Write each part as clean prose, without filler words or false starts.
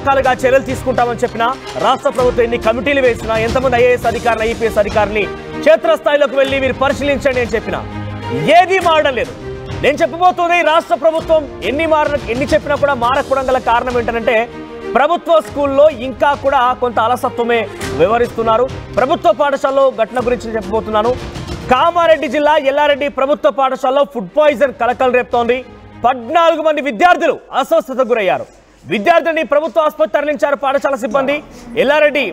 రకాలుగా చర్యలు తీసుకుంటామని చెప్పినా రాష్ట్ర ప్రభుత్వం ఎన్ని కమిటీలు వేసినా ఎంతమంది ఐఏఎస్ అధికారులు ఐపీఎస్ అధికారులని క్షేత్రస్థాయిలోకి వెళ్ళి మీరు పరిశీలించండి అని చెప్పినా ఏదీ మారడం లేదు. నేను చెప్పబోతుంది రాష్ట్ర ప్రభుత్వం ఎన్ని చెప్పినా కూడా మారకపోవడం గల కారణం ఏంటంటే ప్రభుత్వ స్కూల్లో ఇంకా కూడా కొంత అలసత్వమే వ్యవహరిస్తున్నారు. ప్రభుత్వ పాఠశాలలో ఘటన గురించి చెప్పబోతున్నాను. కామారెడ్డి జిల్లా ఎల్లారెడ్డి ప్రభుత్వ పాఠశాలలో ఫుడ్ పాయిజన్ కలకలం రేపుతోంది. 14 మంది విద్యార్థులు అస్వస్థతకు గురయ్యారు. విద్యార్థులని ప్రభుత్వ ఆసుపత్రి తరలించారు పాఠశాల సిబ్బంది. ఎల్లారెడ్డి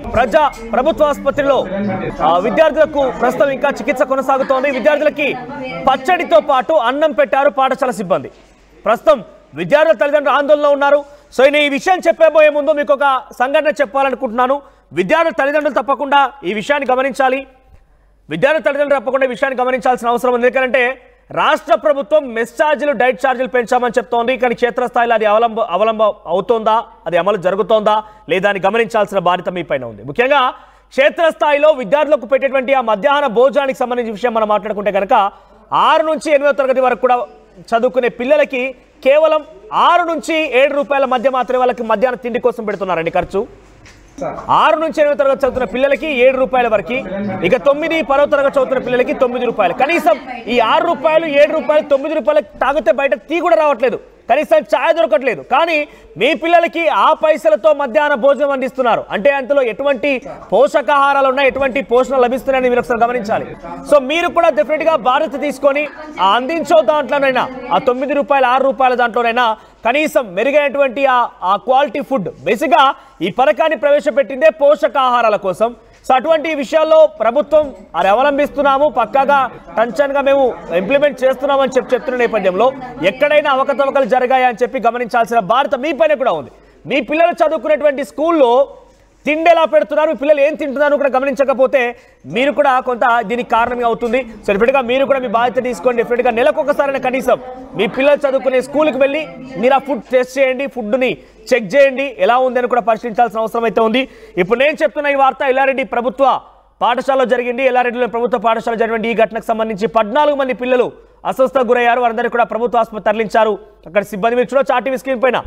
ప్రభుత్వ ఆసుపత్రిలో విద్యార్థులకు ప్రస్తుతం ఇంకా చికిత్స కొనసాగుతోంది. విద్యార్థులకి పచ్చడితో పాటు అన్నం పెట్టారు పాఠశాల సిబ్బంది. ప్రస్తుతం విద్యార్థుల తల్లిదండ్రులు ఆందోళనలో ఉన్నారు. సో నేను ఈ విషయం చెప్పబోయే ముందు మీకు ఒక సంఘటన చెప్పాలనుకుంటున్నాను. విద్యార్థుల తల్లిదండ్రులు తప్పకుండా ఈ విషయాన్ని గమనించాలి. ఈ విషయాన్ని గమనించాల్సిన అవసరం ఉంది. ఎందుకంటే రాష్ట్ర ప్రభుత్వం మెస్ ఛార్జీలు డైట్ ఛార్జీలు పెంచామని చెప్తోంది. కానీ క్షేత్రస్థాయిలో అది అవలంబం అవుతోందా, అది అమలు జరుగుతోందా లేదా అని గమనించాల్సిన బాధ్యత మీ పైన ఉంది. ముఖ్యంగా క్షేత్రస్థాయిలో విద్యార్థులకు పెట్టేటువంటి ఆ మధ్యాహ్న భోజనానికి సంబంధించిన విషయం మనం మాట్లాడుకుంటే కనుక 6 నుంచి 8వ తరగతి వరకు కూడా చదువుకునే పిల్లలకి కేవలం 6 నుంచి 7 రూపాయల మధ్య మాత్రమే వాళ్ళకి మధ్యాహ్న తిండి కోసం పెడుతున్నారండి ఖర్చు. 6 నుంచి 8వ తరగతి చదువుతున్న పిల్లలకి 7 రూపాయల వరకు, ఇక 9, 10వ తరగతి చదువుతున్న పిల్లలకి 9 రూపాయలు. కనీసం ఈ 6 రూపాయలు 7 రూపాయలు 9 రూపాయలకు తాగితే బయట టీ కూడా రావట్లేదు, కనీసం ఛాయ్ దొరకట్లేదు. కానీ మీ పిల్లలకి ఆ పైసలతో మధ్యాహ్న భోజనం అందిస్తున్నారు. అంటే అందులో ఎటువంటి పోషకాహారాలు ఉన్నాయి, ఎటువంటి పోషణ లభిస్తున్నాయని మీరు ఒకసారి గమనించాలి. సో మీరు కూడా డెఫినెట్గా బాధ్యత తీసుకొని ఆ అందించో దాంట్లోనైనా ఆ 9 రూపాయలు 6 రూపాయల దాంట్లోనైనా కనీసం మెరుగైనటువంటి ఆ క్వాలిటీ ఫుడ్. బేసిక్గా ఈ పథకాన్ని ప్రవేశపెట్టిందే పోషకాహారాల కోసం. సో అటువంటి విషయాల్లో ప్రభుత్వం అది అవలంబిస్తున్నాము, పక్కాగా టెన్షన్గా మేము ఇంప్లిమెంట్ చేస్తున్నామని చెప్తున్న నేపథ్యంలో ఎక్కడైనా అవకతవకలు జరిగాయా అని చెప్పి గమనించాల్సిన బాధ్యత మీ పైన కూడా ఉంది. మీ పిల్లలు చదువుకునేటువంటి స్కూల్లో తిండి ఎలా పెడుతున్నారు, మీ పిల్లలు ఏం తింటున్నారు కూడా గమనించకపోతే మీరు కూడా కొంత దీనికి కారణంగా అవుతుంది. సో డెఫినెట్గా మీరు కూడా మీ బాధ్యత తీసుకొని డెఫినెట్గా నెలకొకసారి కనీసం మీ పిల్లలు చదువుకునే స్కూల్కి వెళ్ళి మీరు ఆ ఫుడ్ టెస్ట్ చేయండి, ఫుడ్ని చెక్ చేయండి, ఎలా ఉందని కూడా పరిశీలించాల్సిన అవసరం అయితే ఉంది. ఇప్పుడు నేను చెప్తున్న ఈ వార్త ఎల్లారెడ్డి ప్రభుత్వ పాఠశాలలో జరిగింది. ఎల్లారెడ్డిలో ప్రభుత్వ పాఠశాల జరిగిన ఈ ఘటనకు సంబంధించి 14 మంది పిల్లలు అస్వస్థకు గురయ్యారు. వారందరూ కూడా ప్రభుత్వ ఆసుపత్రి తరలించారు. అక్కడ సిబ్బంది మీరు చూడొచ్చు ఆర్టీవీ స్క్రీన్ పైన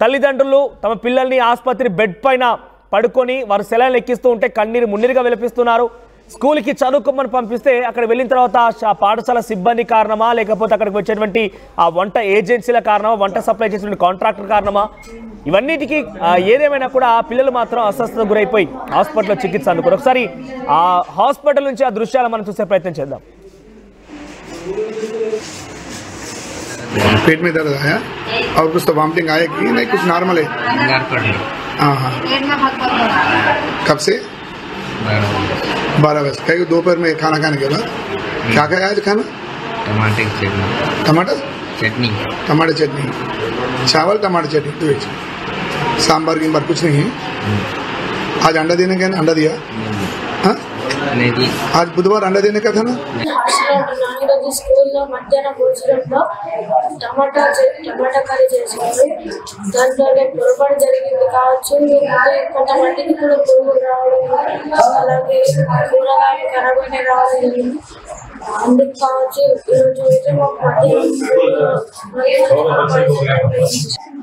తల్లిదండ్రులు తమ పిల్లల్ని ఆసుపత్రి బెడ్ పైన పడుకొని వారు సెలైన్లు ఎక్కిస్తూ ఉంటే కన్నీరు మున్నీరుగా విలపిస్తున్నారు. స్కూల్కి చదువుకోమని పంపిస్తే అక్కడ వెళ్ళిన తర్వాత ఆ పాఠశాల సిబ్బంది కారణమా, లేకపోతే అక్కడికి వచ్చేటువంటి ఆ వంట ఏజెన్సీల కారణమా, వంట సప్లై చేసేటువంటి కాంట్రాక్టర్ కారణమా, ఇవన్నిటికీ ఏదేమైనా కూడా పిల్లలు మాత్రం అస్వస్థతకు గురైపోయి హాస్పిటల్లో చికిత్స అందుకోరు. ఒకసారి ఆ హాస్పిటల్ నుంచి ఆ దృశ్యాలు మనం చూసే ప్రయత్నం చేద్దాం. पेट में दर्द आया और कुछ तो वॉमिटिंग आया कि नहीं, कुछ नॉर्मल है? हाँ कब से? 12 बजे। कहीं दोपहर में खाना खाने के बाद क्या खाया आज खाना? टमाटर चटनी, चावल टमाटर चटनी, तो सांबर गिम्बर कुछ नहीं है। आज अंडा देने का अंडा दिया? हाँ आज बुधवार अंडा देने का था ना। స్కూల్లో మధ్యాహ్న భోజనంలో టమాటా కర్రీ చేశారు. దాంట్లో పొరపాటు జరిగింది కావచ్చు, కొంతమందికి కూడా పురుగులు రావడం, అలాగే కూరగాయలు ఖరాబ్ అయినా రావడం జరిగింది. అందుకు కావచ్చు ఈరోజు అయితే మాకు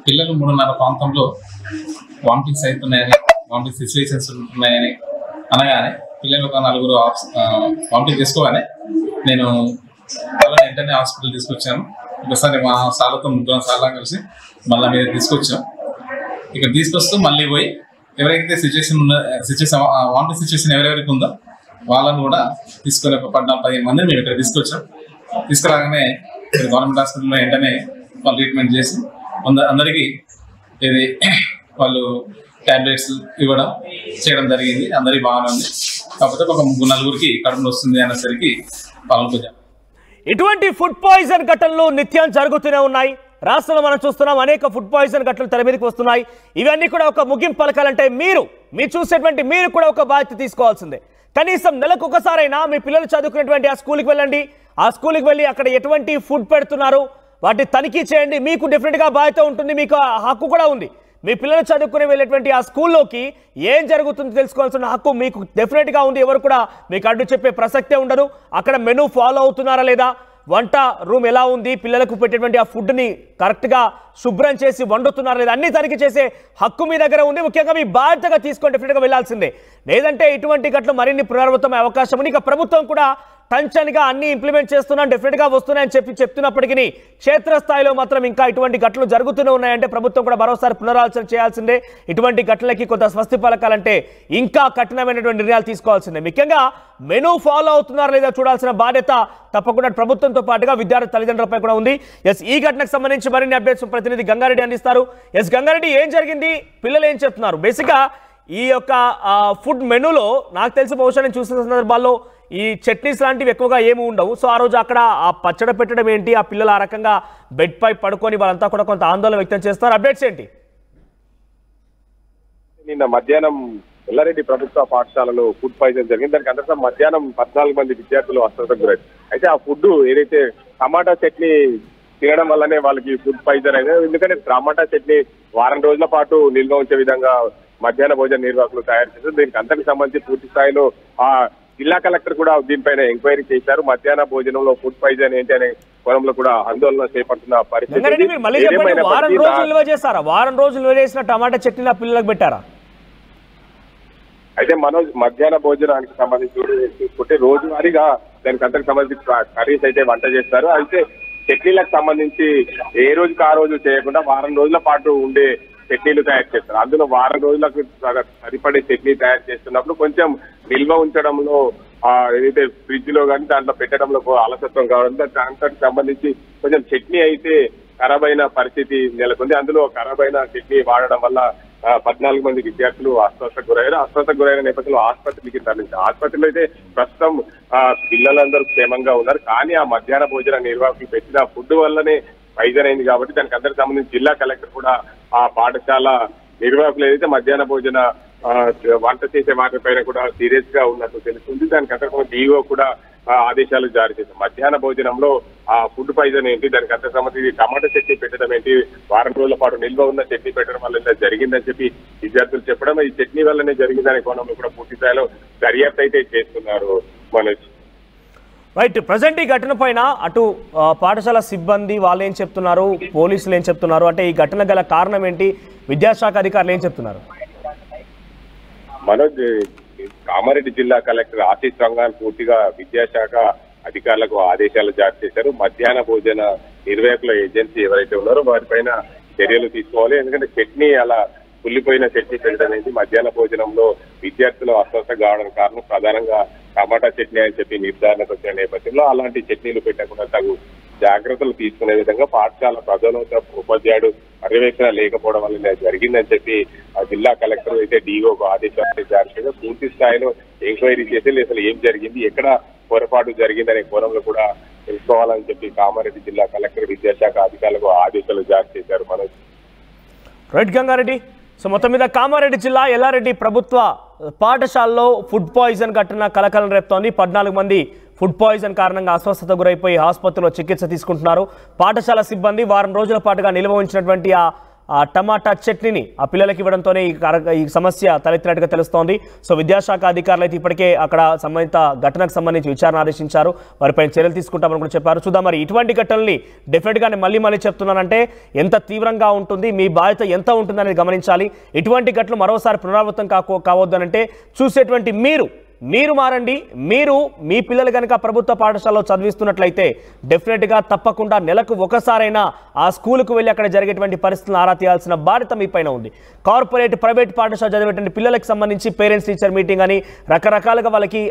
పిల్లలు 3:30 ప్రాంతంలో వామిటింగ్స్ అవుతున్నాయని, వామిటింగ్ సిచ్యువేషన్స్ ఉన్నాయని అనగానే పిల్లలు ఒక 4 వామిటింగ్ చేసుకోగానే నేను వాళ్ళని వెంటనే హాస్పిటల్ తీసుకొచ్చాను. ఒకసారి మా సార్లతో 3 సార్లు కలిసి మళ్ళీ మీద తీసుకొచ్చాం. ఇక్కడ తీసుకొస్తూ మళ్ళీ పోయి ఎవరైతే వామిటింగ్ సిచ్యువేషన్ ఎవరెవరికి ఉందో వాళ్ళని కూడా తీసుకొని 14-15 మందిని మేము ఇక్కడ తీసుకొచ్చాం. తీసుకురాగానే ఇక్కడ గవర్నమెంట్ హాస్పిటల్లో వెంటనే వాళ్ళు ట్రీట్మెంట్ చేసి అందరికీ ఇది వాళ్ళు టాబ్లెట్స్ ఇవ్వడం చేయడం జరిగింది. అందరికీ బాగానే ఉంది. కాకపోతే ఒక 3-4కి కడుపులో వస్తుంది అనేసరికి పాల్గొంటాం. ఇటువంటి ఫుడ్ పాయిజన్ ఘటనలు నిత్యం జరుగుతూనే ఉన్నాయి. రాష్ట్రంలో మనం చూస్తున్నాం అనేక ఫుడ్ పాయిజన్ ఘటనలు తెర మీదకి వస్తున్నాయి. ఇవన్నీ కూడా ఒక ముగింపు పలకాలంటే మీరు చూసేటువంటి మీరు కూడా ఒక బాధ్యత తీసుకోవాల్సిందే. కనీసం నెలకు ఒకసారైనా మీ పిల్లలు చదువుకునేటువంటి ఆ స్కూల్కి వెళ్ళండి. ఆ స్కూల్కి వెళ్ళి అక్కడ ఎటువంటి ఫుడ్ పెడుతున్నారు వాటిని తనిఖీ చేయండి. మీకు డెఫినెట్గా బాధ్యత ఉంటుంది, మీకు హక్కు కూడా ఉంది. మీ పిల్లలు చదువుకుని వెళ్ళేటువంటి ఆ స్కూల్లోకి ఏం జరుగుతుందో తెలుసుకోవాల్సిన హక్కు మీకు డెఫినెట్గా ఉంది. ఎవరు కూడా మీకు అడ్డు చెప్పే ప్రసక్తే ఉండదు. అక్కడ మెనూ ఫాలో అవుతున్నారా లేదా, వంట రూమ్ ఎలా ఉంది, పిల్లలకు పెట్టేటువంటి ఆ ఫుడ్ని కరెక్ట్గా శుభ్రం చేసి వండుతున్నారు లేదా అన్ని తనిఖీ చేసే హక్కు మీ దగ్గర ఉంది. ముఖ్యంగా మీ బాధ్యతగా తీసుకొని డెఫినెట్గా వెళ్లాల్సిందే. లేదంటే ఇటువంటి ఘటనలు మరిన్ని పునరావృతం అవకాశం ఉంది. ఇక ప్రభుత్వం కూడా టెన్షన్గా అన్ని ఇంప్లిమెంట్ చేస్తున్నాం, డెఫినెట్గా వస్తున్నాయని చెప్తున్నప్పటికీ క్షేత్రస్థాయిలో మాత్రం ఇంకా ఇటువంటి ఘటనలు జరుగుతూనే ఉన్నాయంటే ప్రభుత్వం కూడా మరోసారి పునరాలోచన చేయాల్సిందే. ఇటువంటి ఘటనలకి కొంత స్వస్తి పలకాలంటే ఇంకా కఠినమైనటువంటి నిర్ణయాలు తీసుకోవాల్సిందే. ముఖ్యంగా మెనూ ఫాలో అవుతున్నారా లేదా చూడాల్సిన బాధ్యత తప్పకుండా ప్రభుత్వంతో పాటుగా విద్యార్థి తల్లిదండ్రులపై కూడా ఉంది. ఈ ఘటనకు సంబంధించి మరిన్ని అప్డేట్స్ ప్రతినిధి గంగారెడ్డి అందిస్తారు. గంగారెడ్డి, ఏం జరిగింది, పిల్లలు ఏం చెప్తున్నారు? బేసిక్గా ఈ యొక్క ఫుడ్ మెనూలో నాకు తెలిసి బహుశా నేను చూసిన సందర్భాల్లో ఈ చట్నీస్ లాంటివి ఎక్కువగా ఏమి ఉండవు. సో ఆ రోజు అక్కడ ఆ పచ్చడి పెట్టడం ఏంటి, ఆ పిల్లలు ఆ రకంగా బెడ్ పై పడుకొని వాళ్ళంతా కూడా కొంత ఆందోళన వ్యక్తం చేస్తున్నారు. అప్డేట్స్ ఏంటి? నిన్న మధ్యాహ్నం ఎల్లారెడ్డి ప్రభుత్వ పాఠశాలలో ఫుడ్ పాయిజన్ జరిగింది. దానికి అందరికీ మధ్యాహ్నం 14 మంది విద్యార్థులు అస్వస్థతకు గురయ్యారు. అయితే ఆ ఫుడ్ ఏదైతే టమాటా చట్నీ తినడం వల్లనే వాళ్ళకి ఫుడ్ పాయిజన్ అయింది. ఎందుకంటే టమాటా చట్నీ వారం రోజుల పాటు నిల్వ ఉంచే విధంగా మధ్యాహ్న భోజన నిర్వాహకులు తయారు చేశారు. దీనికి అంతటికి సంబంధించి పూర్తి స్థాయిలో ఆ జిల్లా కలెక్టర్ కూడా దీనిపైన ఎంక్వైరీ చేశారు. మధ్యాహ్న భోజనంలో ఫుడ్ పాయిజన్ ఏంటి అనే కోణంలో కూడా ఆందోళన చేపడుతున్న పరిస్థితి. వారం రోజులు నిల్వ చేసిన టమాటా చట్నీ పిల్లలకు పెట్టారా? అయితే మనోజ్, మధ్యాహ్న భోజనానికి సంబంధించి చూసుకుంటే రోజువారీగా దానికి అంతకు సంబంధించి కర్రీస్ అయితే వంట చేస్తారు. అయితే చట్నీలకు సంబంధించి ఏ రోజుకి ఆ రోజు చేయకుండా వారం రోజుల పాటు ఉండే చట్నీలు తయారు చేస్తారు. అందులో వారం రోజులకు సరిపడే చట్నీ తయారు చేస్తున్నప్పుడు కొంచెం నిల్వ ఉంచడంలో ఏదైతే ఫ్రిడ్జ్ లో కానీ దాంట్లో పెట్టడంలో అలసత్వం కావడంతో దానికి సంబంధించి కొంచెం చట్నీ అయితే ఖరాబ్ అయిన పరిస్థితి నెలకొంది. అందులో ఖరాబ్ అయిన చట్నీ వాడడం వల్ల 14 మంది విద్యార్థులు అస్వస్థతకు గురయ్యారు. అస్వస్థతకు గురైన నేపథ్యంలో ఆసుపత్రికి తరలించారు. ఆసుపత్రిలో అయితే ప్రస్తుతం పిల్లలందరూ క్షేమంగా ఉన్నారు. కానీ ఆ మధ్యాహ్న భోజన నిర్వాహకులు పెట్టిన ఫుడ్ వల్లనే పాయిజన్ అయింది కాబట్టి దానికి అందరికి సంబంధించి జిల్లా కలెక్టర్ కూడా ఆ పాఠశాల నిర్వాహకులు ఏదైతే మధ్యాహ్న భోజన వంట చేసే వాటిపైన కూడా సీరియస్ గా ఉన్నట్టు తెలుస్తుంది. దానికి అంతకు డిఓ కూడా ఆదేశాలు జారీ చేశారు. మధ్యాహ్న భోజనంలో ఆ ఫుడ్ పాయిజన్ ఏంటి, దానికి అంతకు సంబంధించి టమాటా చట్నీ పెట్టడం ఏంటి, వారం రోజుల పాటు నిల్వ ఉన్న చట్నీ పెట్టడం వల్ల ఇలా జరిగిందని చెప్పి విద్యార్థులు చెప్పడం, ఈ చట్నీ వల్లనే జరిగిందనే కోణంలో కూడా పూర్తి స్థాయిలో దర్యాప్తు అయితే చేస్తున్నారు. మనోజ్, రైట్. ప్రజెంట్ ఈ ఘటన పైన అటు పాఠశాల సిబ్బంది వాళ్ళు ఏం చెప్తున్నారు, పోలీసులు ఏం చెప్తున్నారు, అంటే ఈ ఘటన గల కారణం ఏంటి, విద్యాశాఖ అధికారులు ఏం చెప్తున్నారు? మనోజ్, కామారెడ్డి జిల్లా కలెక్టర్ ఆశీష్ రంగాన్ పూర్తిగా విద్యాశాఖ అధికారులకు ఆదేశాలు జారీ చేశారు. మధ్యాహ్న భోజన నిర్వాహకుల ఏజెన్సీ ఎవరైతే ఉన్నారో వారిపైన చర్యలు తీసుకోవాలి. ఎందుకంటే చట్నీ అలా కుళ్ళిపోయిన చట్నీ పెట్టడం అనేది మధ్యాహ్న భోజనంలో విద్యార్థులు అస్వస్థ కావడానికి కారణం ప్రధానంగా టమాటా చట్నీ అని చెప్పి నిర్ధారణకు వచ్చిన నేపథ్యంలో అలాంటి చట్నీలు పెట్టకుండా తగు జాగ్రత్తలు తీసుకునే విధంగా పాఠశాల ప్రధానోన్నత ఉపాధ్యాయుడు పర్యవేక్షణ లేకపోవడం వల్ల జరిగిందని చెప్పి ఆ జిల్లా కలెక్టర్ అయితే డిఓకు ఆదేశాలు జారీ చేయడం, పూర్తి స్థాయిలో ఎంక్వైరీ చేసి అసలు ఏం జరిగింది, ఎక్కడ పొరపాటు జరిగిందనే కోణంలో కూడా తెలుసుకోవాలని చెప్పి కామారెడ్డి జిల్లా కలెక్టర్ విద్యాశాఖ అధికారులకు ఆదేశాలు జారీ చేశారు. మనోజ్, రైట్ గంగారెడ్డి. సో మొత్తం మీద కామారెడ్డి జిల్లా ఎల్లారెడ్డి ప్రభుత్వ పాఠశాలలో ఫుడ్ పాయిజన్ ఘటన కలకలం రేపుతోంది. 14 మంది ఫుడ్ పాయిజన్ కారణంగా అస్వస్థత గురైపోయి ఆసుపత్రిలో చికిత్స తీసుకుంటున్నారు. పాఠశాల సిబ్బంది వారం రోజుల పాటుగా నిల్వ ఉంచినటువంటి ఆ టమాటా చట్నీని ఆ పిల్లలకి ఇవ్వడంతోనే ఈ సమస్య తలెత్తినట్టుగా తెలుస్తోంది. సో విద్యాశాఖ అధికారులు అయితే ఇప్పటికే అక్కడ సంబంధిత ఘటనకు సంబంధించి విచారణ ఆదేశించారు, వారిపై చర్యలు తీసుకుంటామని కూడా చెప్పారు. చూద్దాం మరి ఇటువంటి ఘటనల్ని డెఫినెట్గానే మళ్ళీ చెప్తున్నానంటే ఎంత తీవ్రంగా ఉంటుంది, మీ బాధ్యత ఎంత ఉంటుందనేది గమనించాలి. ఇటువంటి ఘటనలు మరోసారి పునరావృతం కావద్దనంటే చూసేటువంటి మీరు మారండి. మీరు మీ పిల్లలు కనుక ప్రభుత్వ పాఠశాలలో చదివిస్తున్నట్లయితే డెఫినెట్గా తప్పకుండా నెలకు ఒకసారైనా ఆ స్కూలుకు వెళ్ళి అక్కడ జరిగేటువంటి పరిస్థితులను ఆరా తీయాల్సిన బాధ్యత మీ పైన ఉంది. కార్పొరేట్ ప్రైవేట్ పాఠశాల చదివేటువంటి పిల్లలకు సంబంధించి పేరెంట్స్ టీచర్ మీటింగ్ అని రకరకాలుగా వాళ్ళకి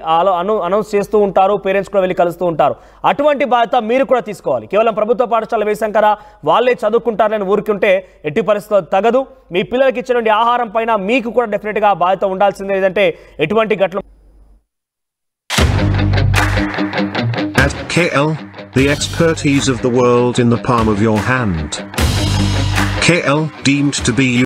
అనౌన్స్ చేస్తూ ఉంటారు, పేరెంట్స్ కూడా వెళ్ళి కలుస్తూ ఉంటారు. అటువంటి బాధ్యత మీరు కూడా తీసుకోవాలి. కేవలం ప్రభుత్వ పాఠశాల వేసాం కదా వాళ్ళే చదువుకుంటారని ఊరుకుంటే ఎట్టి పరిస్థితుల్లో తగదు. మీ పిల్లలకి ఇచ్చినటువంటి ఆహారం పైన మీకు కూడా డెఫినెట్గా బాధ్యత ఉండాల్సిందే, లేదంటే ఎటువంటి ఘటన. At KL, the expertise of the world in the palm of your hand. KL, deemed to be